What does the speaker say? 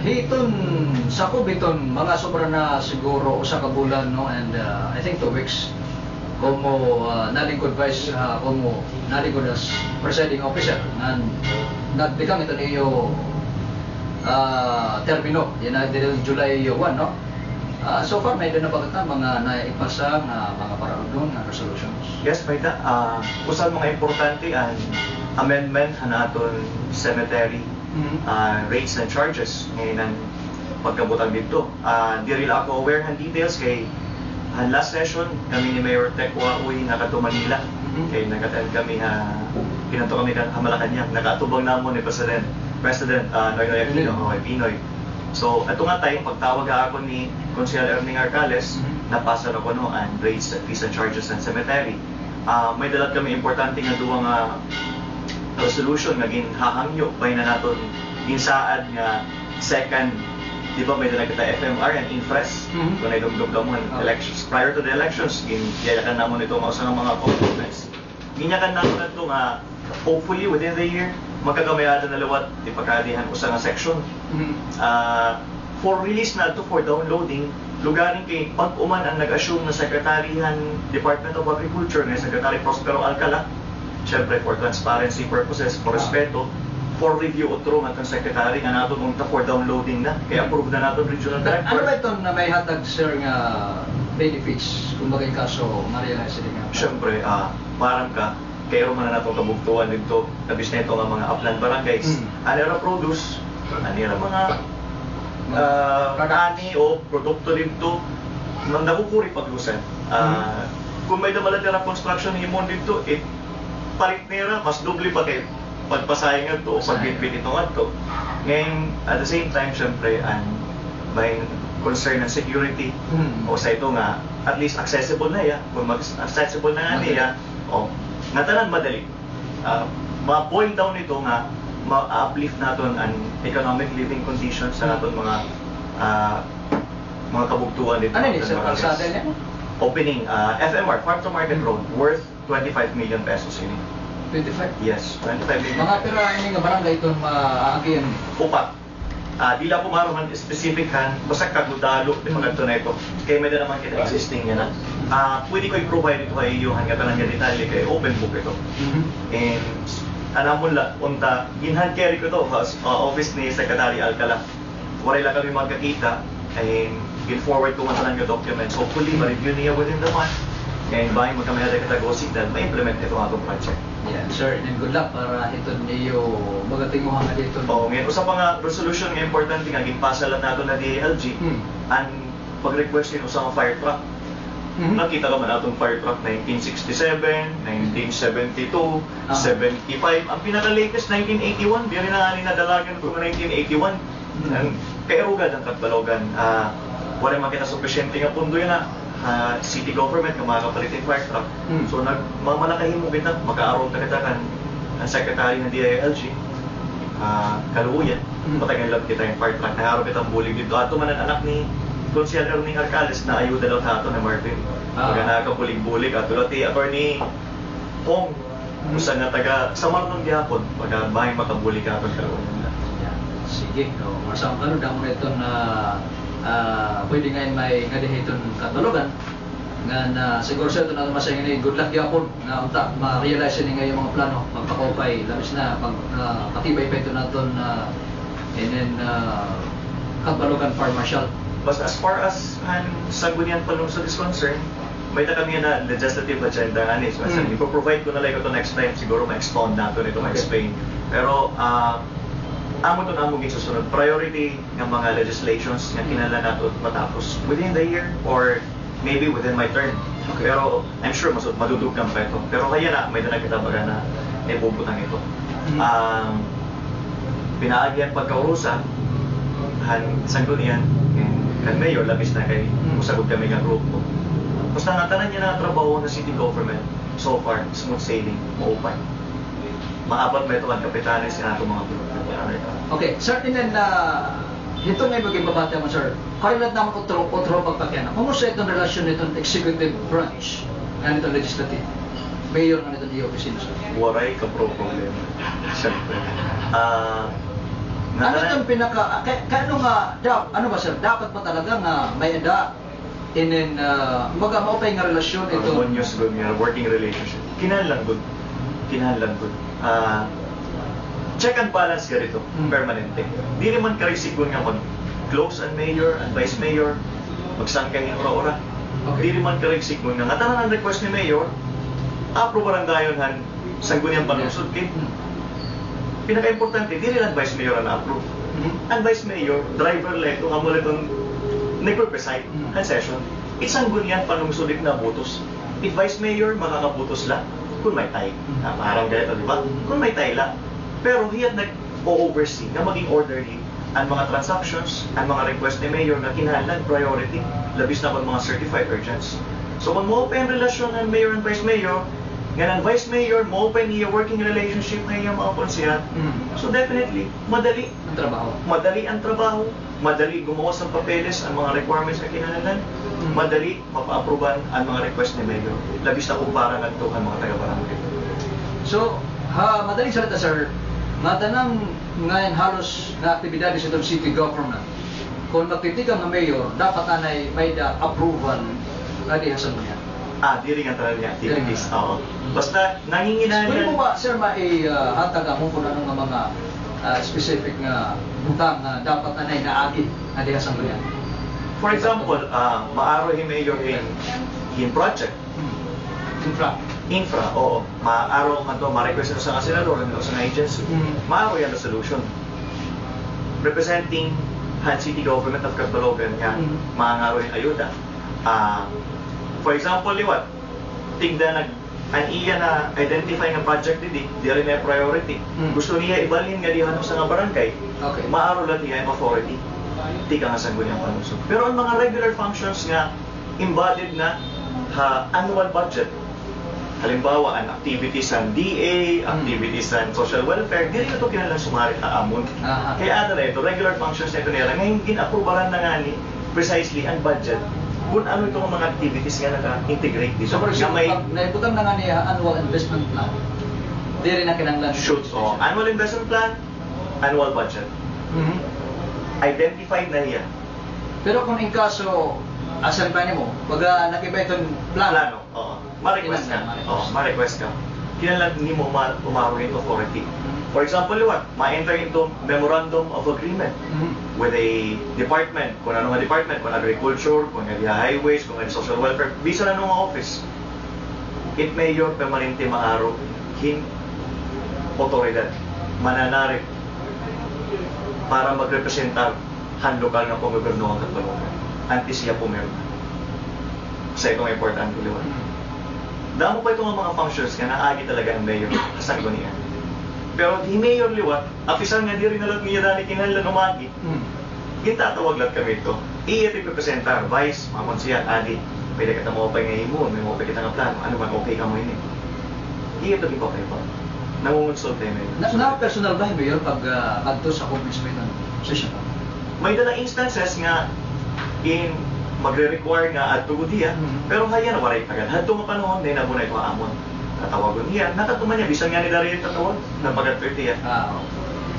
hiton sakop iton mga sobra na siguro usa ka bulan no, and I think 2 weeks como nalingkod vice como nalingkod as presiding officer and nagdikang ito niyo termino yan na July 1 no. So far may na bagata mga naipasa nga mga paraudon nga resolutions. Yes, may da. Usal mga importante ang amendment hanaton cemetery rates and charges ngayon ang pagkabutang dito. Di rin ako aware ng details kay last session kami ni Mayor Tekwa uy nakato Manila. Kay nag-attend kami pinanto kami ng Malacanang. Nakatubang namon ni President Noynoy Aquino o Pinoy. So ito nga tayo pagtawag ako ni Consejero Erning Arcales napasa na ko no ang rates and fees and charges ng cemetery. May dalat kami importante nga duwa nga resolution nga ginhahangyo bay na naton ginsaad nga second di ba may dala kita FMR and Infres kung naidugdog mo elections prior to the elections ginyayakan namon ito mausa ng mga components ginyakan namon ito nga hopefully within the year magkagamayada na lawat di pagkadihan usa nga section for release na ito for downloading lugarin kay pag-uman ang nag-assume na Secretarihan Department of Agriculture na Secretary Prospero Alcala. Siyempre, for transparency purposes, for respeto, for review o true ng secretary nga nato unta for downloading na. Kaya approve na nato regional director. Ano ba ito na may hatag sir nga benefits kung bagay kaso ma-realize nga? Siyempre, parang ka, kaya man na nato kabugtuan dito, labis na ito nga mga upland barangays. Anira produce, anira mga ani o produkto dito, nang nakukuri paglusan. Kung may damalan na construction himon dito, palit nila, mas doble pa kayo pagpasayang ito o pagbitbit ito nga ito. Ngayon, at the same time, syempre, may concern ng security o sa ito nga, at least accessible na ya, kung accessible na nga niya, o nga tanan madali. Ma-boil down ito nga, ma-uplift natin ang economic living conditions sa natin mga kabugtuan dito. Ano yun, sir? Kalsada niya? Opening, FMR, Farm to Market Road, worth 25 million pesos ini. 25? Yes, 25 million. Mga pera ini nga barangay ito maagin. Upat. Di lang po maroon specific han, basta kagudalo di mga ito na ito. Kaya may na naman kita existing yan. Pwede ko i-provide ito kay iyo hanggang tanang detalye kay open book ito. And anamon la unta ginhan carry ko to office ni Secretary Alcala. Wala lang kami magkakita and gin-forward ko matalan yung documents. Hopefully, ma-review niya within the month. And bahay mo kami natin katagosig na ma-implement ito ang atong project. Yeah, sir, and good luck para ito niyo magating mo nga dito. Ngayon, usap pa nga resolution nga importante nga, ginpasa lang nato na DALG, ang pag-request din usang fire truck. Nakita ka man atong fire truck 1967, 1972, 75. Ang pinaka-latest 1981, di rin na nadalagan ko 1981. Kaya ugad ang katbalogan. Wala makita sufficiente nga pundo yun na city government nga makapalitin fire truck. So nagmamalakahin mo kita, maka-aron kita kan ang secretary ng DILG, kaluuyan, patagan lang kita yung fire truck, naharo kitang bulig dito. Ato man ang anak ni Consejero Erning Arcales na ayuda daw tato na Martin. Pagka nakapulig-bulig, at tulad ni Attorney Hong, usa nga taga Samar ng Gihapon, pagka bahay makabulig ka pag kaluuyan. Sige, masama ka no, damo ito na pwede ngayon may ngadihiton katalogan nga na siguro sa ito na masayang ini good luck yapon na unta ma-realize ni ngayon mga plano magpakopay labis na patibay pa ito naton and then katalogan farm marshal. But as far as Sangguniang Panlungsod is concerned, may na kami na legislative agenda ani so ipo-provide ko na lang ito next time siguro ma-expound nato nito ma-explain pero amo to namo gisusunod priority ng mga legislations nga kinahanglan nato matapos within the year or maybe within my term. Pero I'm sure madudugkan pa ito. Pero kaya na may na kita baga na ibubutang ito. Pinaagyan pagkaurusan Sanggunian and mayor labis na kay usagod kami nga grupo. Basta nga tanan niya na trabaho na city government so far smooth sailing maupay. Maabot ba ito ang kapitanes na ito mga bulog. Okay, certain na ito ngay maging babata mo sir. Kailan naman utro pagpakyan. Kung sa itong relasyon nitong executive branch na nitong legislative, mayor na nitong di opisina sir. Waray ka problema. Siyempre. Ano itong pinaka, kano nga, ano ba sir, dapat ba talaga nga may ada inin, maupay nga relasyon ito? Harmonious good nga, working relationship. Kinahanglan good. Check and balance ka rito, permanente. Di naman ka-receive nga mag-close ang mayor, and vice mayor, magsangkay ng ora-ora. Okay. Di naman ka-receive nga. Nga tanan ang request ni mayor, approve ang gayon han sangguniang panungsod kit. Pinaka-importante, di rin ang vice mayor ang approve. Ang vice mayor, driver leto, nga mula itong nag-preside ang session. Isang gunyan panungsulit na butos. If vice mayor, makakabutos lang kung may tay. Parang ganito, di ba? Kung may tay lang. Pero hiyat nag-oversee na maging orderly ang mga transactions, ang mga request ni mayor na kinahanglan priority, labis na pag mga certified urgents. So kung mo-open relasyon ng mayor and vice mayor, nga ng vice mayor, mo-open niya working relationship ng iyong mga konsyal. So definitely, madali ang trabaho, madali gumawa sa papeles ang mga requirements na kinahanglan, madali mapa-aproban ang mga request ni mayor. Labis na kumpara ng ito ang mga taga-barangay. So, madaling salita sir, matanang ngayon halos na aktibidad sa itong city government. Kung magtitigang ng mayor, dapat anay may approval na dihasan mo yan. Di rin ang talaga niya activities. Oo. Basta nanginginaan Pwede mo ba sir hatag mo kung ano nga mga specific nga butang na dapat anay naagi na dihasan mo yan? For example, maaro yung mayor in project. Infra, oo. Maaro ka ito, ma-request sa senador, sa agency. Maaro yan na solution. Representing Han City Government of Catalogan, maangaro yung ayuda. For example, liwat, tigda ang iya na identify ng project di rin na priority. Gusto niya ibalhin nga diyan sa nga barangay. Okay. Maaro lang niya yung authority. Tika nga sanggo niyang panusok. Pero ang mga regular functions nga embodied na annual budget. Halimbawa, ang activities ng DA, activities ng social welfare, di rin ito kinalang sumari kaamon. Kaya ano na ito, regular functions na ito nila. Ngayon, ginaprubaran na nga ni precisely ang budget kung ano itong mga activities nga naka-integrate dito. So for example, naibutang na nga niya annual investment plan, di rin na kinanglan. Should. So, annual investment plan, annual budget. Identified na niya. Pero kung in kaso, asan pa niyo mo, pag nakiba itong plano, oo. Ma-request ka. Oo, ma-request ka. Kailangan hindi mo umaro yung authority. For example, liwat, ma-enter into memorandum of agreement with a department, kung ano nga department, kung agriculture, kung nga highways, kung nga social welfare, bisa na nung office. It may your permanente maaro hin otoridad, mananarip para magrepresentar han lokal ng panggoberno ang Catalonia. Antes siya pumirma. Sa itong importante liwat. Damo pa itong mga functions nga naagi talaga ang mayor sa niya. Pero di mayor liwat, apisan nga di rin nalang niya dani kinahanglan umagi. Gitatawag lang kami ito. Iya representar, vice, mga konsyal, adi, pwede ka mo pa nga himon, may mo pa kita nga plano, ano man okay ka mo ini. Iya ito pa kayo pa. Nangungonsult tayo mayor. Na personal ba mayor pag adto sa congressman ng session? May dalang instances nga magre-require nga at tugod niya, pero kaya na waray agad. Hadto nga panahon, din na muna ito amon. Tatawagon niya, nakatuman niya, bisan nga nila rin tatawag, ng pag-30 yan.